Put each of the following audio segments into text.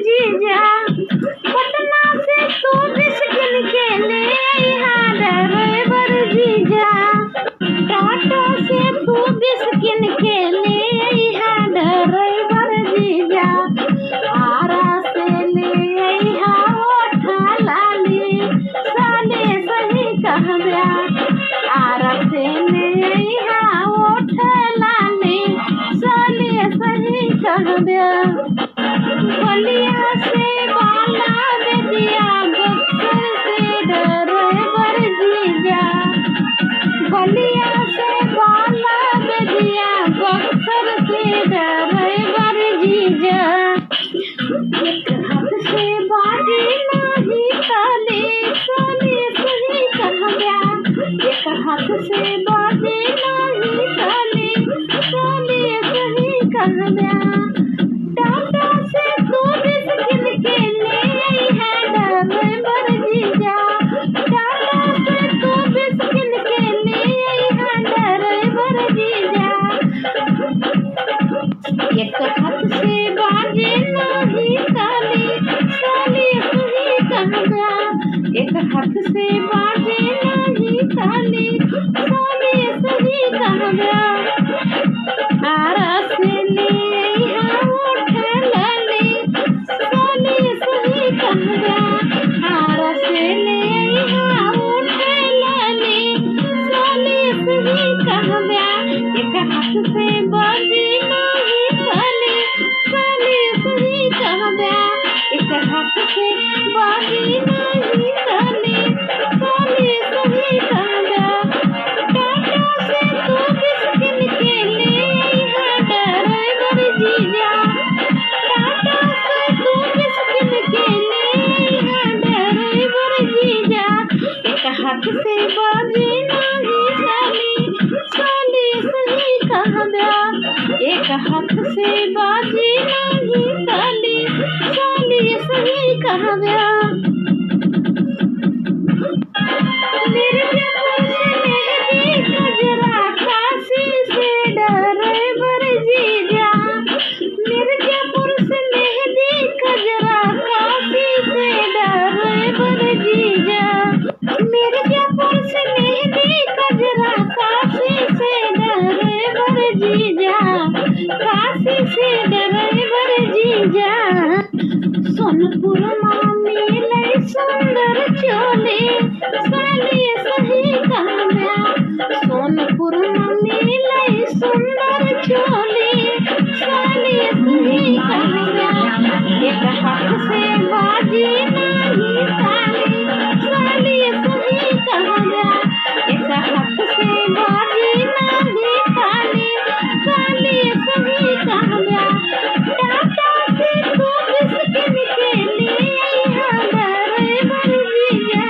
जीजा। पटना से तू बिस्किन के ले अइहा ड्राइवर जीजा। टाटा से तू बिस्किन के ले अइहा ड्राइवर जीजा। आरा से ले अइहा ओठा लाली साले सही कहबा। आरा से ले अइहा ओठा लाली साले सही कहबा। बलिया से बाला बेदिया बक्सर से ड्राइवर जीजा। बलिया से बाला बेदिया बक्सर से ड्राइवर जीजा। एक हाथ से बाजी नाही ताली साले सही कहबा। एक हाथ से बाजी नाही ताली साले सही कहबा। टाटा से तू बिस्किन के ले अइहा ड्राइवर जीजा। टाटा से तू बिस्किन के ले अइहा ड्राइवर जीजा। एक हाथ से बाजे नाही ताली साले सही कहबा। एक हाथ से बाजे नाही ताली साले सही कहबा। आरा से ले अइहा ओठा लाली साले सही कहबा। आरा से ले अइहा ओठा लाली साले सही कहबा। एक हाथ से बाजी नाही ताली साले सही कहबा। एक हाथ से बाजी नाही ताली साले सही कहबा। टाटा से तू बिस्किन के ले अइहा ड्राइवर जीजा। टाटा से तू बिस्किन के ले अइहा ड्राइवर जीजा। एक हाथ से बाजी नाही ताली साले सही कहबा। एक हाथ से बाजी नाही ताली साले सही कहबा। मिर्जापुर से मेहंदी गजरा काशी से ड्राइवर जीजा। मिर्जापुर से मेहंदी गजरा काशी से ड्राइवर जीजा। मिर्जापुर से मेहंदी गजरा काशी से ड्राइवर जीजा। काशी से ड्राइवर जीजा। सोनपुर मामी लई सुंदर चोली साले सही कहबा। सोनपुर मामी लई सुंदर चोली साले सही कहबा। एक हाथ से बाजी नाही ताली साले सही कहबा। एक हाथ से बाजी नाही ताली साले सही कहबा। टाटा से तू बिस्किन के ले अइहा ड्राइवर जीजा।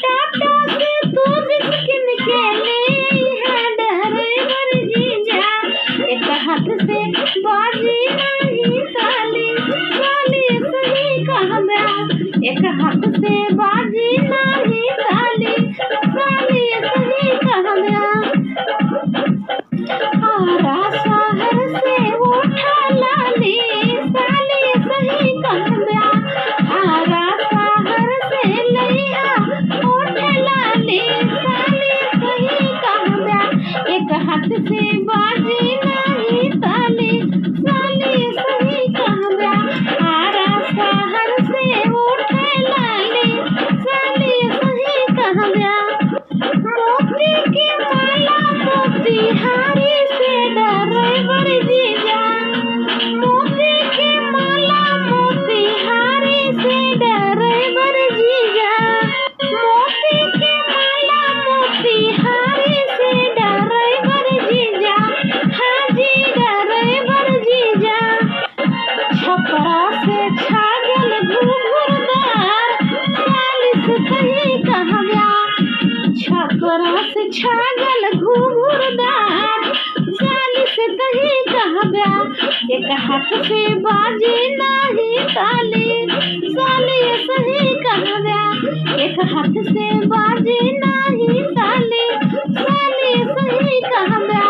टाटा से तू बिस्किन के ले अइहा ड्राइवर जीजा। एक हाथ से बाजी नाही ताली साले सही कहबा। एक हाथ से बाजी नाही ताली साले सही कहबा। आरा शहर से ओठा लाली साले सही कहबा। आरा शहर से लइहा ओठा लाली साले सही कहबा। एक हाथ से बाजी नाही ताली साले सही कहबा। आरा शहर से ओठा लाली साले सही कहबा। मोती के माला मोतीहारी से ड्राइवर जीजा। मोती के माला मोतीहारी से ड्राइवर जीजा। मोती के माला मोतीहारी से ड्राइवर जीजा। हाजी ड्राइवर जीजा। छपरा से छागल घुघुरदार सालिस सही कहबा। छपरा से छागल घुघुरदार सालिस सही कहबा। एक हाथ से बाजी नाही ताली साले सही कहबा। एक हाथ से बाजी नाही ताली साले सही कहबा।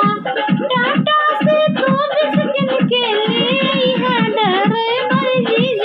टाटा से तू बिस्किन के ले अइहा ड्राइवर जीजा।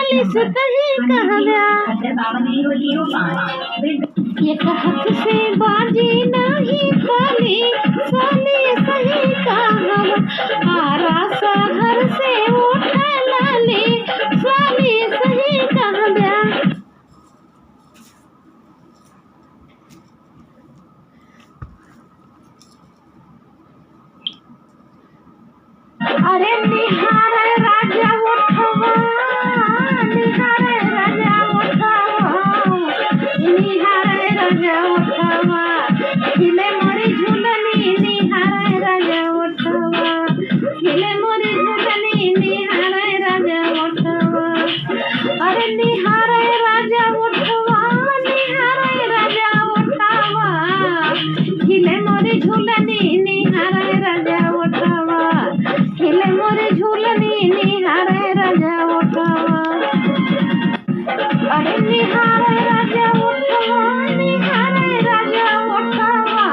साली से कहीं कहाँ गया, एक हाथ से बाजी नहीं पाली, साली सही कहाँ आरा शहर से उठा लाली, साली सही कहाँ गया। अरे निहारे राजा उठवा, निहारे राजा उठवा, निहारे राजा उठवा, हिले मोरी झूलनी, निहारे राजा उठवा, हिले मोरी झूलनी, निहारे राजा उठवा। अरे निहारे राजा उठवा, निहारे राजा उठवा, हिले मोरी झूलनी, निहारे राजा उठवा, हिले मोरे झूलनी, निहारे राजा उठवा। अरे निहारे राजा उठवा, निहारे राजा उठवा,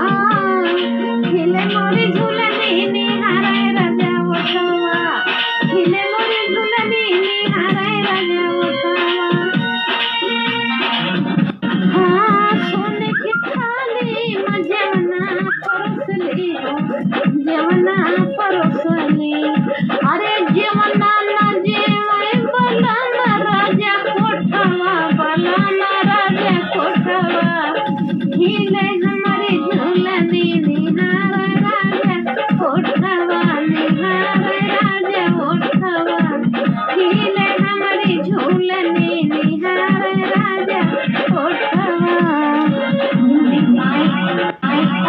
हिले मोरे झूलनी, निहारे राजा उठवा, हिले मोरे झूलनी, निहारे राजा उठवा। हाँ सोने की थाली में जवना परोसली, जवना परोसली, अरे जवना न जेवै बलाना राजा कोठवा, बलाना राजा कोठवा, हिले हमारी झूलनी, निहारे राजा कोठवा, निहारे राजा उठवा, हिले हमारी झूलनी, निहारे राजा कोठवा।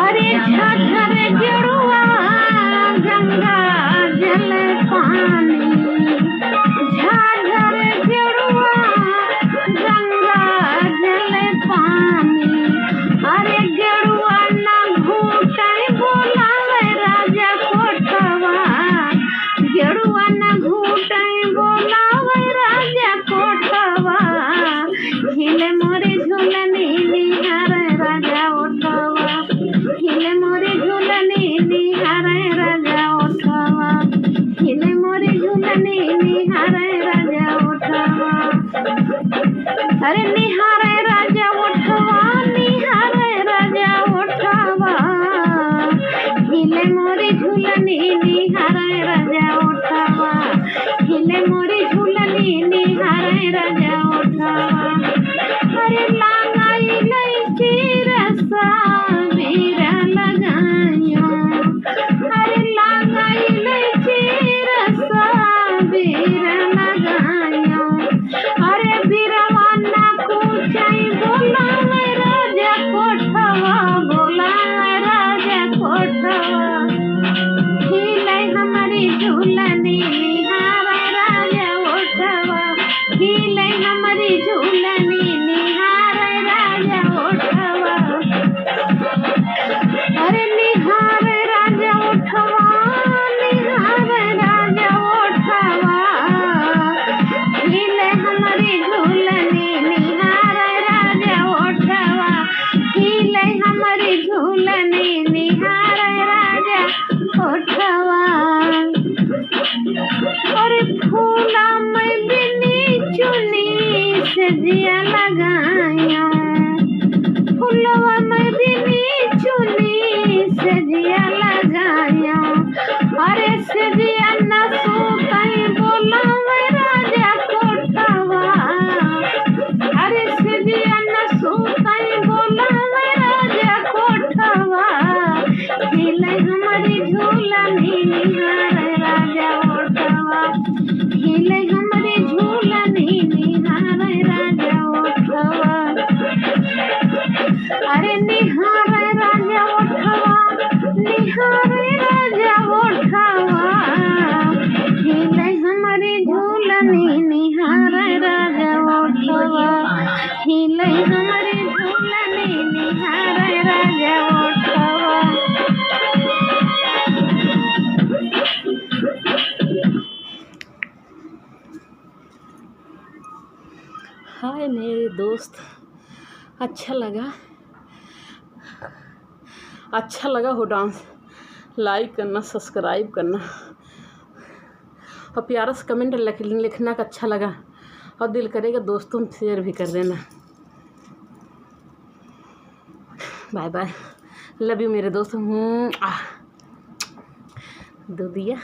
अरे झाझर गेरुआ गंगा जल पानी, झाझर गेरुआ गंगा जल पानी, अरे गेरुआ न घूटे बोलावे राजा कोठवा, गेरुआ न घूटे बोलावे राजा कोठवा, हिले मोरे झूलनी, निहारे राजा उठवा, हिले मोरे झूलनी, निहारे राजा उठवा, हिले मोरे झूलनी, निहारे राजा उठवा। अरे निहारे राजा उठवा, निहारे राजा उठवा, हिले मोरे झूलनी, निहारे राजा उठवा, हिले मोरे झूलनी, निहारे राजा उठवा। अरे लांगाई लईची रसा वीरा लगायो, अरे लांगाई लईची रसा वीरा लगायो, अरे बीरवाना कुचाई बोलावे राजा कोठवा, बोलावे राजा कोठवा, हिले हमारी झूलनी, निहारे राजा उठवा, हिले हमारी झूलनी, निहारे राजा उठवा। अरे निहारे राजा उठवा, निहारे राजा उठवा, हिले हमारी झूलनी, निहारे राजा उठवा, हिले हमारी झूलनी, निहारे राजा उठवा। अरे फूला में बिनी चुनी से दिया लगाया, फूलवा में बिनी चुनी से दिया लगाया, अरे से दिया न सूतई बोलावे राजा कोठवा, अरे से दिया न सूतई बोलावे राजा कोठवा, हिले हमारी झूलनी, निहारे राजा उठवा, हिले हमारी झूलनी, निहारे राजा उठवा। अरे निहारे राजा उठवा, निहारे राजा उठवा, हिले हमारी झूलनी, निहारे राजा उठवा, हिले हमारी झूलनी, निहारे राजा उठवा। हाय मेरे दोस्त, अच्छा लगा हो डांस, लाइक करना, सब्सक्राइब करना और प्यारा सा कमेंट लिखना कि अच्छा लगा। और दिल करेगा दोस्तों शेयर भी कर देना। बाय बाय, लव यू मेरे दोस्त। दो दिया।